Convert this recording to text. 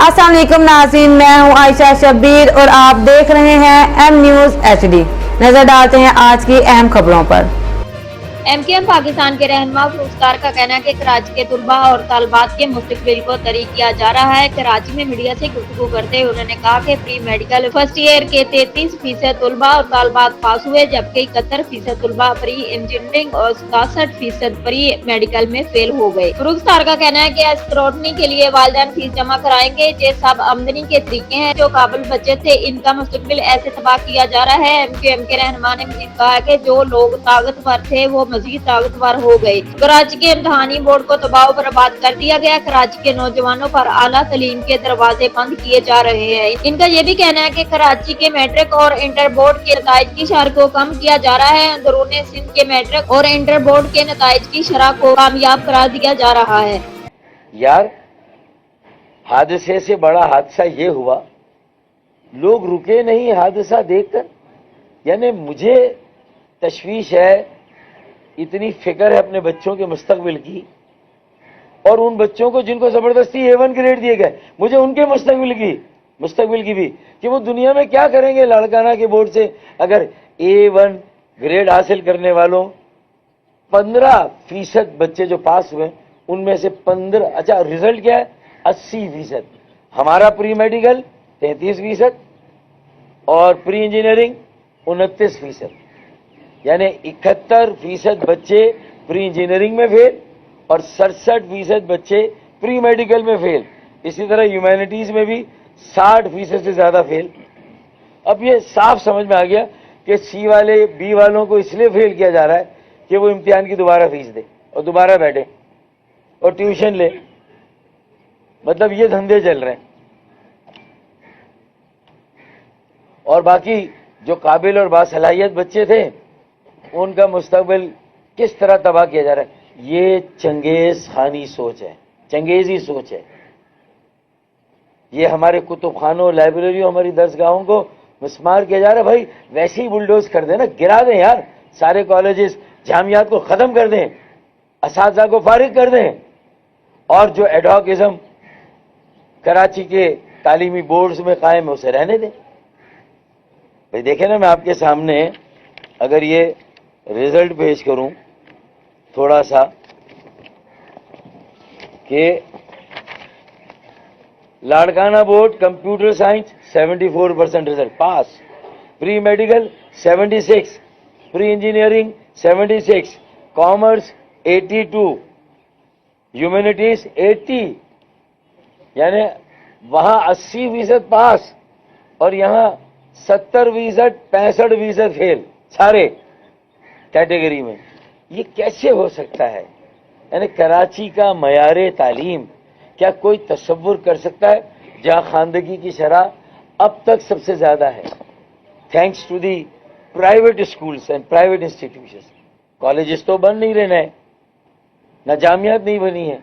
अस्सलाम वालेकुम नाज़रीन, मैं हूं आयशा शब्बीर और आप देख रहे हैं एम न्यूज़ HD। नजर डालते हैं आज की अहम खबरों पर। MKM पाकिस्तान के रहनुमा फरूख्तार का कहना है कि कराची के तुलबा और तालबात के मुस्तकबिल को तरीक किया जा रहा है। कराची में मीडिया से गुफ्तगू करते हुए उन्होंने कहा कि प्री मेडिकल फर्स्ट ईयर के 33% तुलबा और तालबात पास हुए, जबकि 71% तुलबा प्री इंजीनियरिंग और 67% प्री मेडिकल में फेल हो गए। फरूख्तार का कहना है कि स्क्रूटनी के लिए वालिदैन फीस जमा कराएंगे। ये सब आमदनी के तरीके हैं। जो काबिल बच्चे थे इनका मुस्तकबिल ऐसे तबाह किया जा रहा है। MKM के रहनुमा ने मजीद कहा कि जो लोग ताकतवर थे वो मजीद ताकतवर हो गए। कराची के इम्तहानी बोर्ड को तबाह बर्बाद कर दिया गया। कराची के नौजवानों पर आला तालीम के दरवाजे बंद किए जा रहे हैं। इनका ये भी कहना है कि कराची के मैट्रिक और इंटर बोर्ड के नताइज की शरह को कम किया जा रहा है। अंदरून सिंध के मैट्रिक और इंटर बोर्ड के नताइज की शरह को कामयाब करार दिया जा रहा है। यार, हादसे से बड़ा हादसा ये हुआ, लोग रुके नहीं हादसा देखकर। यानी मुझे तशवीश है, इतनी फिक्र है अपने बच्चों के मुस्तकबिल की, और उन बच्चों को जिनको जबरदस्ती A1 ग्रेड दिए गए, मुझे उनके मुस्तकबिल की भी, कि वो दुनिया में क्या करेंगे लाड़काना के बोर्ड से। अगर A1 ग्रेड हासिल करने वालों 15% बच्चे जो पास हुए, उनमें से 15, अच्छा रिजल्ट क्या है, 80%। हमारा प्री मेडिकल 33% और प्री इंजीनियरिंग 29%। यानी 71% बच्चे प्री इंजीनियरिंग में फेल और 67% बच्चे प्री मेडिकल में फेल। इसी तरह ह्यूमैनिटीज में भी 60% से ज्यादा फेल। अब ये साफ समझ में आ गया कि C वाले B वालों को इसलिए फेल किया जा रहा है कि वो इम्तिहान की दोबारा फीस दे और दोबारा बैठे और ट्यूशन ले। मतलब ये धंधे चल रहे हैं। और बाकी जो काबिल और बासलाहियत बच्चे थे उनका मुस्तकबिल किस तरह तबाह किया जा रहा है। ये चंगेज खानी सोच है, चंगेजी सोच है। ये हमारे कुतुबखानों, लाइब्रेरियों, हमारी दरसगाहों को मिसमार किया जा रहा है। भाई वैसे ही बुलडोज कर देना, गिरा दें यार, सारे कॉलेजेस जामियात को खत्म कर दें, असातिज़ा को फारिग कर दें, और जो एडहॉकिज्म कराची के तालीमी बोर्ड्स में कायम है उसे रहने दें। भाई देखें ना, मैं आपके सामने अगर ये रिजल्ट पेश करूं थोड़ा सा, कि Larkana board computer science 74% result pass, pre medical 76, pre engineering 76, commerce 82, humanities 80। यानी वहां 80% पास और यहां 70%, 65% फेल, सारे कैटेगरी में। ये कैसे हो सकता है? यानी कराची का मयारे तालीम क्या कोई तसव्वुर कर सकता है, जहां खानदगी की शरह अब तक सबसे ज्यादा है, thanks to the private schools and private institutions. Colleges तो बन नहीं रहे, ना जामियात नहीं बनी है,